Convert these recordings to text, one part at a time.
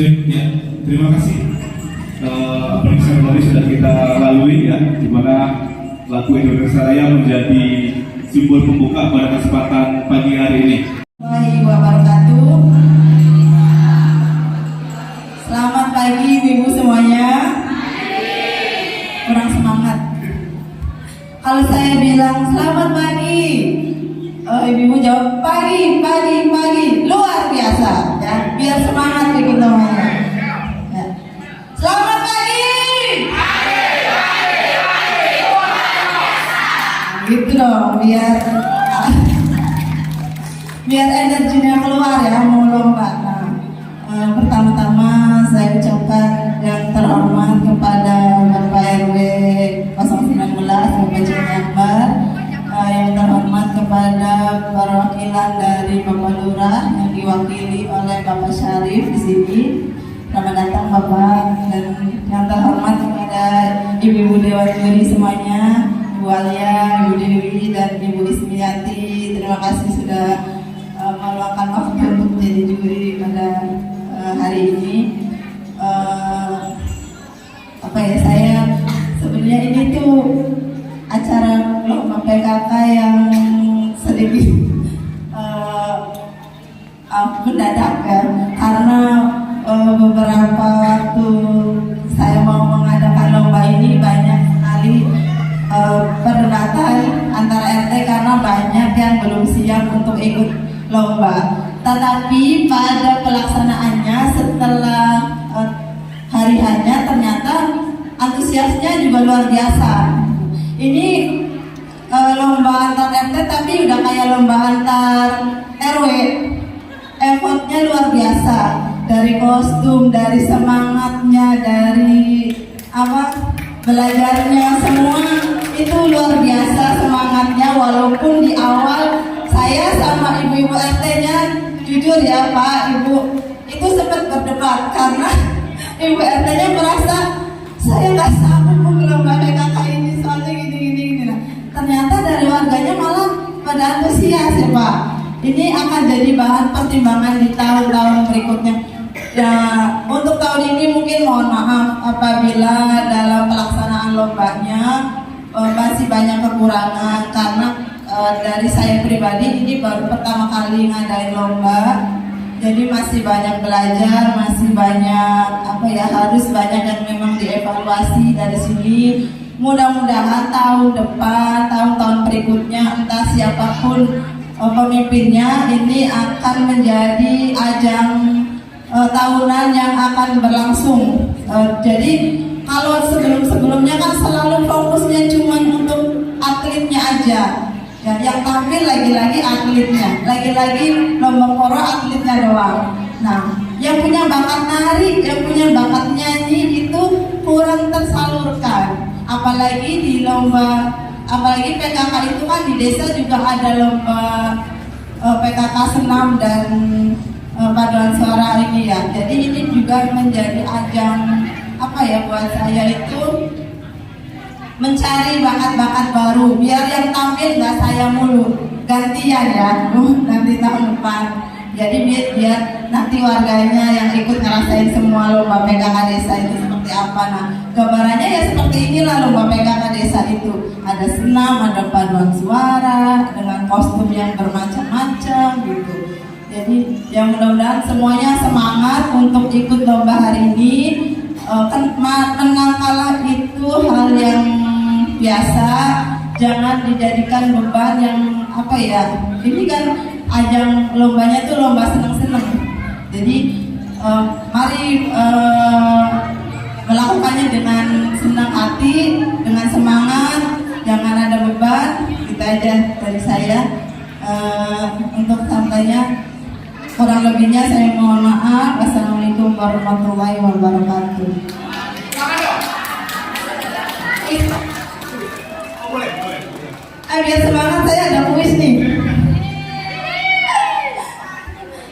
Ya, terima kasih. Pemeriksaan tadi sudah kita lalui ya, di mana lagu Indonesia Raya menjadi simbol pembuka pada kesempatan pagi hari ini. Warahmatullahi wabarakatuh. Selamat pagi ibu semuanya. Kurang semangat. Kalau saya bilang selamat pagi, ibu jawab pagi, luar biasa ya, biar semangat ibu namanya. Ya. Selamat pagi. Gitu dong, biar energinya keluar ya, mau lomba. Nah, pertama-tama saya ucapkan yang terhormat kepada Bapak RW 019 Bapak Cinyambar, yang terhormat kepada perwakilan dari Bapak Lurah yang diwakili oleh Bapak Syarif di sini. Selamat datang Bapak, dan yang terhormat kepada Ibu-ibu Dewan Juri semuanya, Ibu Alia, Ibu Dewi, dan Ibu Ismiati. Terima kasih sudah meluangkan waktu untuk menjadi juri pada hari ini. Saya sebenarnya ini tuh acara lomba PKK yang sedikit mendadak ya, karena beberapa waktu saya mau mengadakan lomba ini banyak sekali perdebatan antara RT karena banyak yang belum siap untuk ikut lomba. Tetapi pada pelaksanaannya setelah hari hanya ternyata antusiasnya juga luar biasa. Ini lomba antar RT tapi udah kayak lomba antar RW. Effortnya luar biasa, dari kostum, dari semangatnya, dari belajarnya, semua itu luar biasa semangatnya. Walaupun di awal saya sama ibu-ibu RT-nya jujur ya Pak, Ibu itu sempat berdebat karena ibu RT-nya merasa saya nggak sanggup lomba PKK ini soalnya gini. Nah, ternyata dari warganya malah pada antusias ya Pak. Ini akan jadi bahan pertimbangan di tahun-tahun berikutnya. Ya, untuk tahun ini mungkin mohon maaf apabila dalam pelaksanaan lombanya masih banyak kekurangan, karena dari saya pribadi ini baru pertama kali ngadain lomba. Jadi masih banyak belajar, masih banyak harus banyak yang memang dievaluasi dari sini. Mudah-mudahan tahun depan, tahun-tahun berikutnya, entah siapapun pemimpinnya, ini akan menjadi ajang tahunan yang akan berlangsung. Jadi kalau sebelumnya kan selalu fokusnya cuma untuk atletnya aja. Ya, yang tampil lagi-lagi atletnya, lagi-lagi lomba koro atletnya doang. Nah, yang punya bakat nari, yang punya apalagi di lomba, apalagi PKK itu kan di desa juga ada lomba PKK senam dan paduan suara ini ya. Jadi ini juga menjadi ajang apa ya buat saya itu mencari bakat-bakat baru, biar yang tampil nggak saya mulu, gantian ya, nanti tahun depan. Jadi biar nanti warganya yang ikut ngerasain semua lomba PKK desa itu seperti apa. Nah, gambarannya ya seperti inilah lomba PKK desa itu. Ada senam, ada paduan suara dengan kostum yang bermacam-macam gitu. Jadi yang mudah-mudahan semuanya semangat untuk ikut lomba hari ini. Menang kalah itu hal yang biasa, jangan dijadikan beban yang apa ya. Ini kan ajang lombanya tuh lomba seneng-seneng. Jadi mari melakukannya dengan senang hati, dengan semangat, jangan ada beban. Kita aja dari saya. Untuk sampainya kurang lebihnya saya mohon maaf. Assalamualaikum warahmatullahi wabarakatuh. Biar semangat saya ada kuis nih.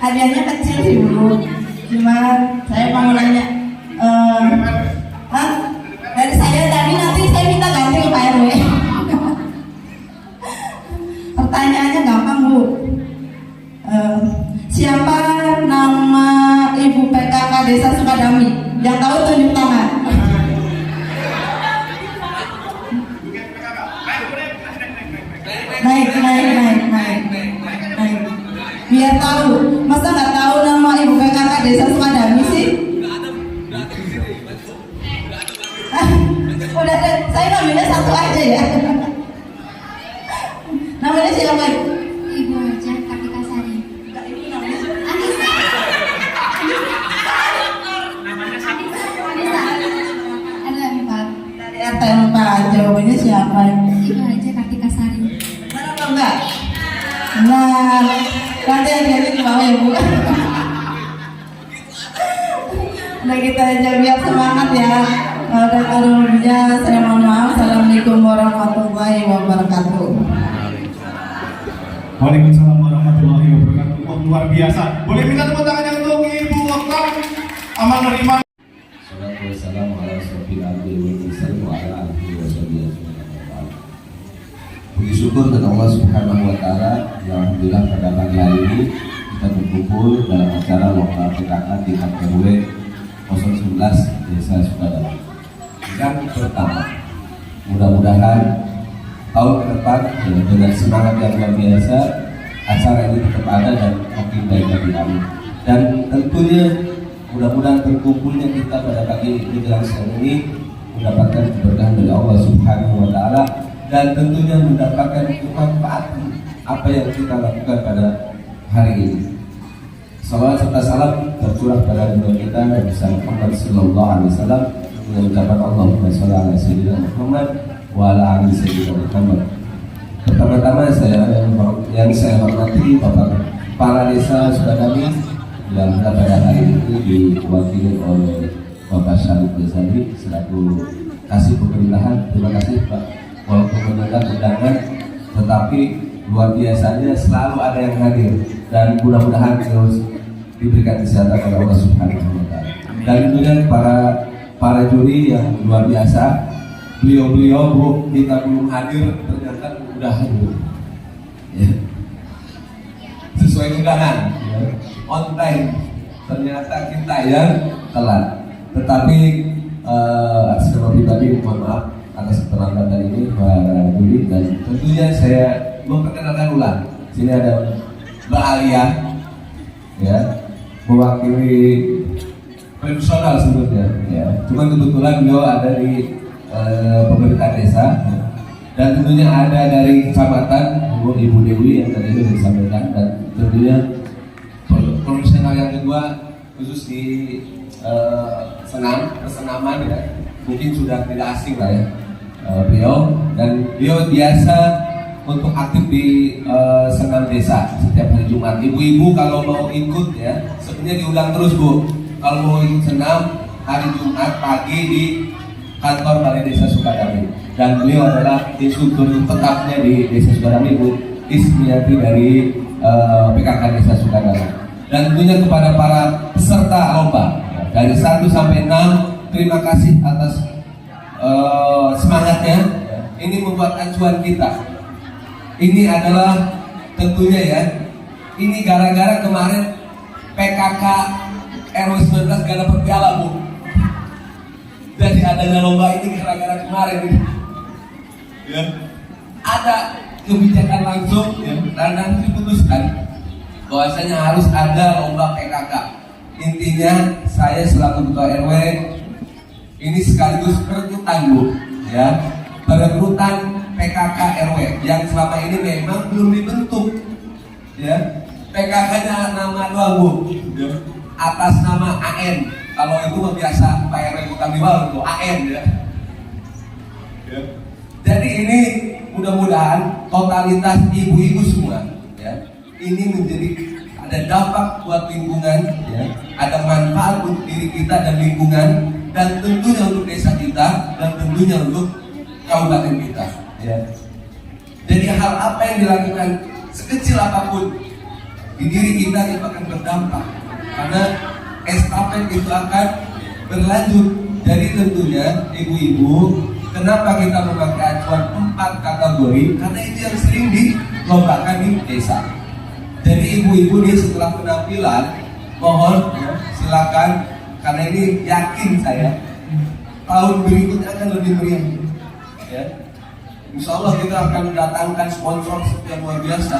Hadiahnya kecil sih Bu. Cuma saya mau nanya, dari saya tadi nanti saya minta ganti ke Pak RW. Pertanyaannya gampang Bu. Siapa nama Ibu PKK Desa Sukadami? Yang tahu tunjuk tangan. Naik. Biar tahu. Masa nggak tahu nama Ibu PKK Desa Sukadami sih? Udah deh, saya ngambilnya satu aja ya. Namanya siapa? Ibu Haja Kartika Sari. Ibu namanya Anissa. Anissa. Ada 4. dari RT 4. Jawabannya siapa? Ibu Haja Kartika Sari. Benar atau enggak? Benar. Nanti hadiahnya di bawah ya Bu. Udah kita aja biar semangat ya. Dan alhamdulillah saya mohon maaf. Assalamualaikum warahmatullahi wabarakatuh. Waalaikumsalam warahmatullahi wabarakatuh. Wah, luar biasa. Boleh minta tepuk tangannya untuk Ibu Wakaf Amal Nerima. Salatu wassalamu ala asrofil anbiya'i wal mursalin wa ala alihi wa sahbihi ajma'in. Puji syukur kepada Allah Subhanahu wa taala yang alhamdulillah pada pagi hari ini kita berkumpul dalam acara lomba PKK di RW 011 Desa Sukadami. Yang pertama, mudah-mudahan tahun ke depan dengan semangat yang luar biasa acara ini tetap ada dan makin baik lagi, amin. Dan tentunya mudah-mudahan berkumpulnya kita pada pagi menjelang siang ini mendapatkan keberkahan dari Allah Subhanahu wa taala dan tentunya mendapatkan manfaat apa yang kita lakukan pada hari ini. Salawat serta salam tercurah pada diri kita Nabi Muhammad sallallahu alaihi wasallam dengan ucapan Allahumma shalli ala sayyidina Muhammad wa ala ali sayyidina Muhammad. Pertama-tama yang saya hormati Bapak Kepala Desa Sukadami yang pada hari ini diwakili oleh Bapak Syarif Ghazali selaku kasih pemerintahan. Terima kasih Pak, walaupun mendadak undangan tetapi luar biasanya selalu ada yang hadir dan mudah-mudahan terus diberikan kesehatan oleh Allah Subhanahu wa taala. Dan tentunya para juri yang luar biasa, beliau-beliau Bu kita belum hadir ternyata udah hadir. Ya. Sesuai undangan, ya. On time. Ternyata kita yang telat. Tetapi atas nama pribadi mohon maaf atas keterlambatan ini para juri dan tentunya saya memperkenalkan ulang. Sini ada Mbak Alia, ya, mewakili profesional sebetulnya, ya. Cuma kebetulan beliau ada di pemerintah desa, ya. Dan tentunya ada dari kecamatan Ibu Dewi yang tadi sudah disampaikan dan tentunya profesional yang kedua khusus di persenaman ya, mungkin sudah tidak asing lah ya beliau, dan beliau biasa untuk aktif di senam desa setiap hari Jumat. Ibu-ibu kalau mau ikut ya, sebenarnya diundang terus Bu. Kalau mau ikut senam hari Jumat pagi di kantor Balai Desa Sukadami, dan beliau adalah instruktur tetapnya di Desa Sukadami, Bu Ismiati dari PKK Desa Sukadami. Dan tentunya kepada para peserta lomba dari 1 sampai 6, terima kasih atas semangatnya. Ini membuat acuan kita. Ini adalah tentunya ya, ini gara-gara kemarin PKK RW 19 gak dapat piala, Bu. Jadi adanya lomba ini gara-gara kemarin ini. Ya. Ada kebijakan langsung ya, dan nanti diputuskan bahwasanya harus ada lomba PKK. Intinya saya selaku ketua RW ini sekaligus perekrutan, Bu, ya, perekrutan PKK RW yang selama ini memang belum dibentuk, ya. PKK-nya nama doang, Bu, ya. Atas nama AN. Kalau itu biasa Pak RW utang di bawah itu AN, ya. Ya. Jadi ini mudah-mudahan totalitas ibu-ibu semua, ya, ini menjadi ada dampak buat lingkungan, ya, ada manfaat untuk diri kita dan lingkungan, dan tentunya untuk desa kita, dan tentunya untuk kabupaten kita, ya. Jadi hal apa yang dilakukan sekecil apapun di diri kita itu akan berdampak, karena estafet itu akan berlanjut. Jadi tentunya ibu-ibu, kenapa kita memakai acuan 4 kategori? Karena itu yang sering dilombakan di desa. Jadi ibu-ibu nih setelah penampilan, mohon ya, silakan, karena ini yakin saya tahun berikutnya akan lebih meriah, ya. Insya Allah kita akan mendatangkan sponsor yang luar biasa.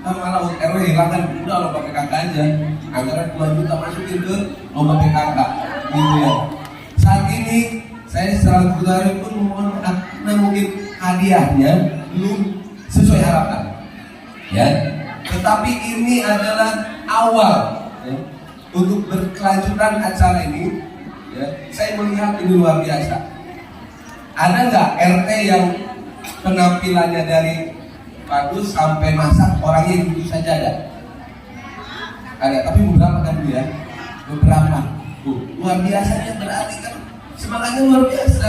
Kan malah RW hilangkan, udah lomba PKK aja, anggaran 2 juta masukin ke lomba PKK, gitu ya. Saat ini saya secara keluarga pun mohon maaf, karena mungkin hadiahnya belum sesuai harapan, ya. Tetapi ini adalah awal, ya, untuk berkelanjutan acara ini, ya. Saya melihat ini luar biasa. Ada nggak RT yang penampilannya dari bagus sampai masak orangnya itu saja ada? Ada, tapi beberapa kan Bu, ya, beberapa. Luar biasanya, berarti kan semangatnya luar biasa,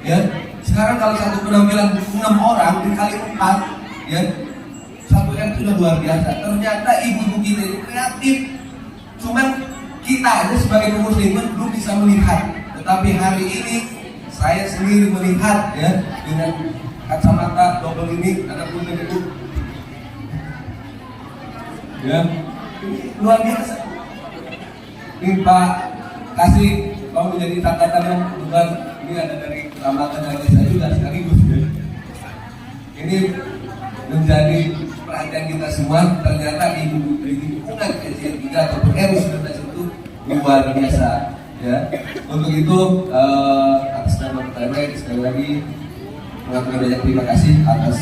ya. Sekarang kalau satu penampilan 6 orang dikali 4, ya, 1 RT sudah luar biasa. Ternyata ibu-ibu kita ini kreatif. Cuman kita aja sebagai muslimin belum bisa melihat. Tetapi hari ini saya sendiri melihat, ya, dengan kacamata double ini, ada pun itu, ya, luar biasa. Ini Pak kasih mau menjadi catatan yang bukan ini ada dari kecamatan dan desa juga sekaligus, ya. Ini menjadi perhatian kita semua. Ternyata ibu dari lingkungan kecil 3 ataupun RW 19 itu luar biasa, ya. Untuk itu atas nama RW sekali lagi mengaturkan banyak terima kasih atas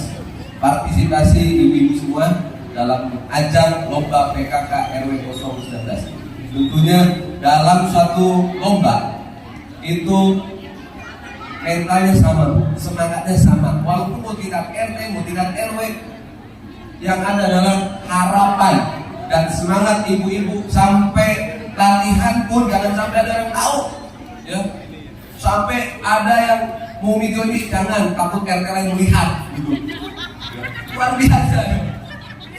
partisipasi ibu-ibu semua dalam ajang lomba PKK RW 019. Tentunya dalam suatu lomba itu mentalnya sama, semangatnya sama. Walaupun mau tingkat RT, mau tingkat RW, yang ada adalah harapan dan semangat ibu-ibu. Sampai latihan pun jangan sampai ada yang tahu, ya. Sampai ada yang mau video ini jangan, takut RT lain melihat, gitu. Luar biasa, ya.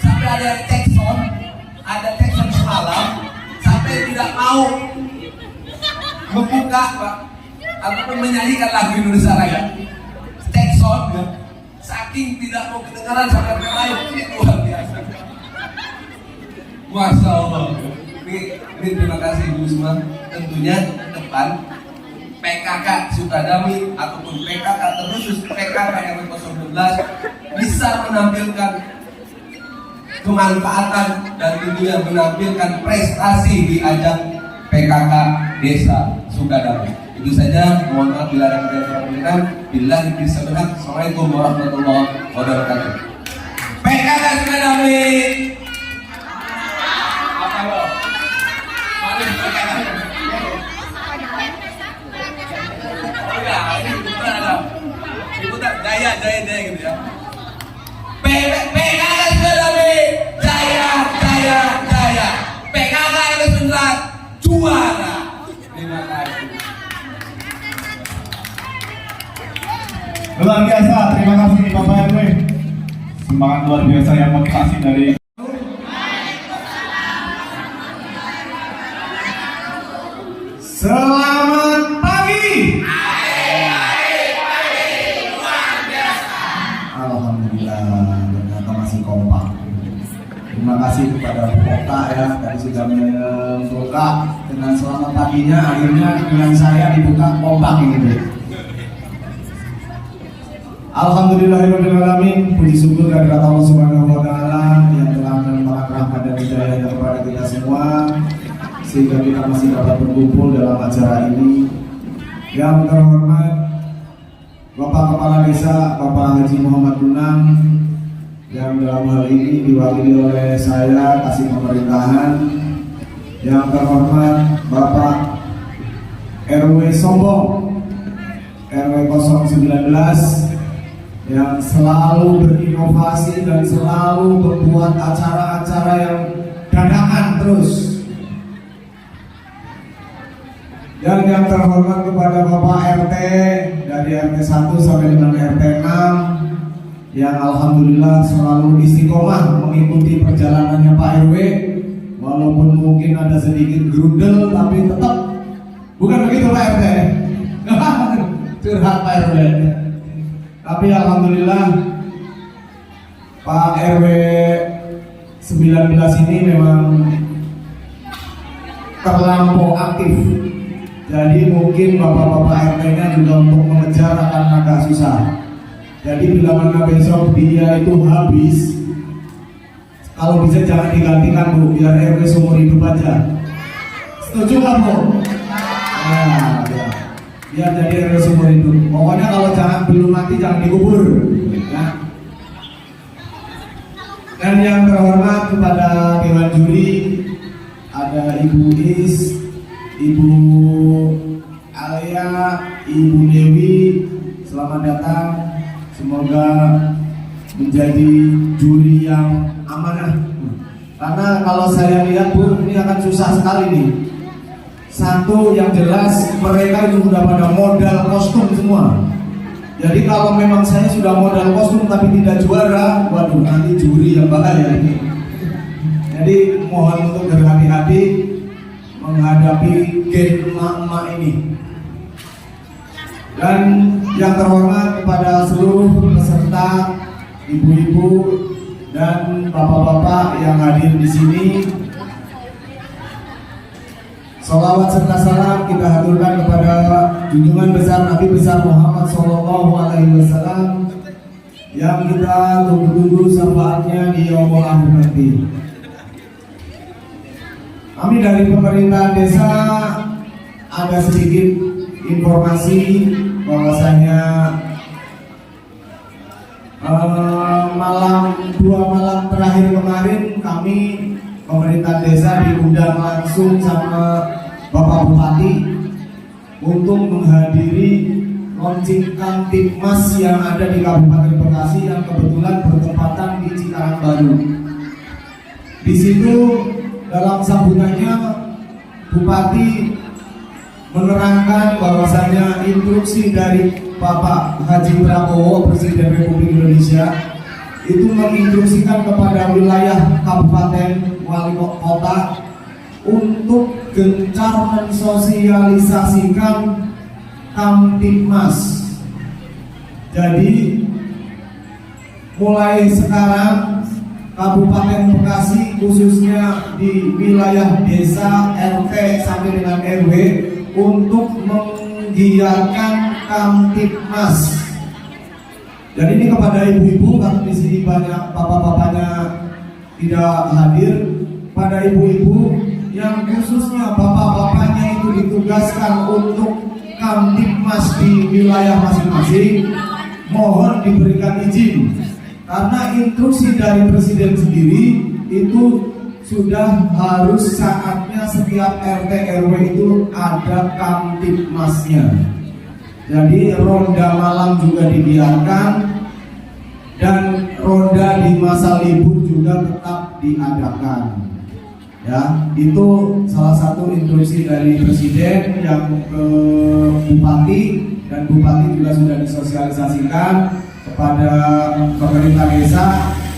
Sampai ada yang cek sound semalam, sampai tidak mau membuka, Pak, ataupun menyanyikan lagu Indonesia Raya, cek sound, ya. Saking tidak mau kedengaran sampai yang lain. Ini luar biasa. Masya Allah. Ini terima kasih ibu semua. Tentunya ke depan PKK Sukadami ataupun PKK terkhusus PKK RW 019 bisa menampilkan kemanfaatan dan tentunya menampilkan prestasi di ajang PKK Desa Sukadami. Itu saja, mohon maaf bila ada kekurangan. Billahi taufiq. Assalamualaikum warahmatullahi wabarakatuh. PKK Sukadami. Apa lo? Mari PKK. Oh ya, ini putar jaya gitu ya. PKK Sukadami jaya. PKK RW 19 juara. Terima kasih. Luar biasa, terima kasih Bapak RW. Semangat luar biasa yang motivasi dari Selamat pagi. Alhamdulillah, ternyata masih kompak. Terima kasih kepada Kota ya, tadi sudah membuka dengan selamat paginya. Akhirnya dengan saya dibuka kompak ini deh. Alhamdulillahirrahmanirrahim. Puji syukur kehadirat Allah Subhanahu wa Ta'ala yang telah melimpahkan rahmat dan hidayahnya kepada kita semua, sehingga kita masih dapat berkumpul dalam acara ini. Yang terhormat Bapak Kepala Desa Bapak Haji Muhammad Dunang, yang dalam hal ini diwakili oleh saya Kasih Pemerintahan. Yang terhormat Bapak RW Sombong, RW 019, yang selalu berinovasi dan selalu membuat acara-acara yang dadakan terus. Dan yang terhormat kepada Bapak RT dari RT 1 sampai dengan RT 6, yang alhamdulillah selalu istiqomah mengikuti perjalanannya Pak RW, walaupun mungkin ada sedikit grundel tapi tetap. Bukan begitu Pak RT? Curhat Pak RW. Tapi alhamdulillah Pak RW 19 ini memang terlampau aktif. Jadi mungkin bapak-bapak RT-nya juga untuk mengejar akan agak susah. Jadi bila mana besok dia itu habis, kalau bisa jangan digantikan Bu, biar RW seumur hidup aja. Setuju nggak Bu? Nah, ya. Biar jadi RW seumur hidup. Pokoknya kalau belum mati jangan dikubur. Ya. Dan yang terhormat kepada Dewan Juri, ada Ibu Is, Ibu Alia, Ibu Dewi, selamat datang. Semoga menjadi juri yang amanah. Karena kalau saya lihat Bu, ini akan susah sekali nih. Satu yang jelas, mereka itu sudah pada modal kostum semua. Jadi kalau memang saya sudah modal kostum tapi tidak juara, waduh nanti juri yang bahaya ini. Jadi mohon untuk berhati-hati menghadapi game emak-emak ini. Dan yang terhormat kepada seluruh peserta, ibu-ibu dan bapak-bapak yang hadir di sini, salawat serta salam kita haturkan kepada junjungan besar Nabi besar Muhammad SAW yang kita tunggu-tunggu syafaatnya di yaumul akhir nanti. Kami dari pemerintah desa ada sedikit informasi bahwasanya dua malam terakhir kemarin kami pemerintah desa diundang langsung sama Bapak Bupati untuk menghadiri launching Kamtibmas yang ada di Kabupaten Bekasi yang kebetulan bertepatan di Cikarang Baru. Di situ dalam sambutannya Bupati menerangkan bahwasanya instruksi dari Bapak Haji Prabowo Presiden Republik Indonesia itu menginstruksikan kepada wilayah kabupaten wali kota untuk gencar mensosialisasikan Kamtibmas. Jadi mulai sekarang Kabupaten Bekasi khususnya di wilayah desa RT sampai dengan RW untuk menggiatkan Kamtibmas. Jadi ini kepada ibu-ibu, karena di sini banyak bapak-bapaknya tidak hadir, pada ibu-ibu yang khususnya bapak-bapaknya itu ditugaskan untuk Kamtibmas di wilayah masing-masing, mohon diberikan izin karena instruksi dari Presiden sendiri itu sudah harus saatnya setiap RT RW itu ada Kamtibmasnya. Jadi ronda malam juga dibiarkan dan ronda di masa libur juga tetap diadakan. Ya, itu salah satu instruksi dari Presiden yang ke Bupati dan bupati juga sudah disosialisasikan kepada pemerintah desa.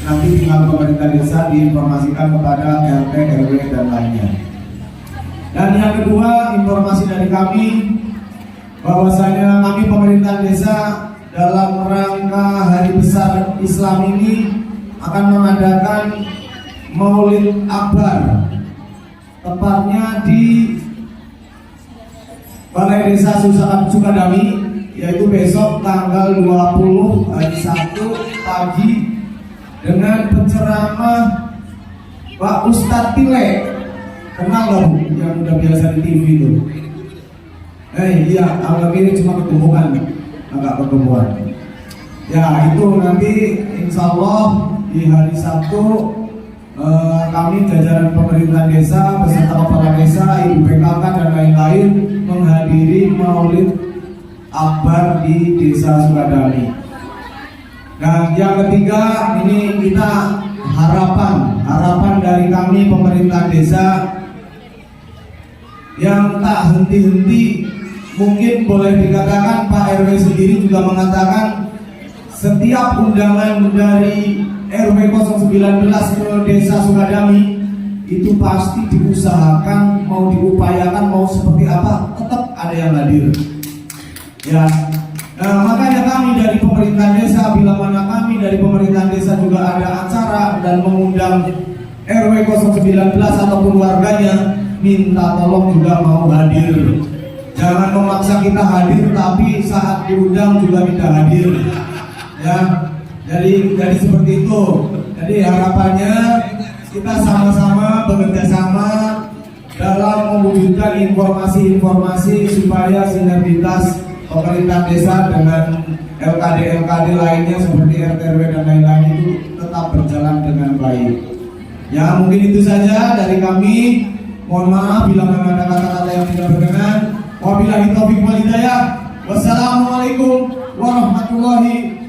Nanti tinggal pemerintah desa diinformasikan kepada RT, RW dan lainnya. Dan yang kedua, informasi dari kami bahwasanya kami pemerintah desa dalam rangka Hari Besar Islam ini akan mengadakan Maulid Akbar, tepatnya di Balai Desa Sukadami, yaitu besok tanggal 20 hari Sabtu pagi, dengan penceramah Pak Ustadz Tile. Kenal nggak Bu? Yang udah biasa di TV itu. Iya, agak ini cuma ketumbuhan, agak pertemuan. Ya itu nanti insya Allah di hari Sabtu kami jajaran pemerintah desa beserta kepala desa, ibu PKK dan lain-lain menghadiri Maulid Akbar di Desa Sukadami. Nah, yang ketiga ini kita harapan dari kami pemerintah desa yang tak henti-henti, mungkin boleh dikatakan Pak RW sendiri juga mengatakan setiap undangan dari RW 019 ke Desa Sukadami itu pasti diusahakan, mau diupayakan, mau seperti apa, tetap ada yang hadir. Ya, nah, makanya kami dari pemerintah desa, bila mana kami dari pemerintah desa juga ada acara dan mengundang RW 019 ataupun warganya, minta tolong juga mau hadir. Jangan memaksa kita hadir, tapi saat diundang juga tidak hadir. Ya, jadi seperti itu. Jadi harapannya kita sama-sama bekerja sama dalam mewujudkan informasi-informasi supaya sinergitas pemerintah desa dengan LKD lainnya seperti RT RW dan lain-lain itu tetap berjalan dengan baik. Ya, mungkin itu saja dari kami. Mohon maaf bila memang ada kata-kata yang tidak berkenan. Wabillahi taufiq wal hidayah. Wassalamualaikum warahmatullahi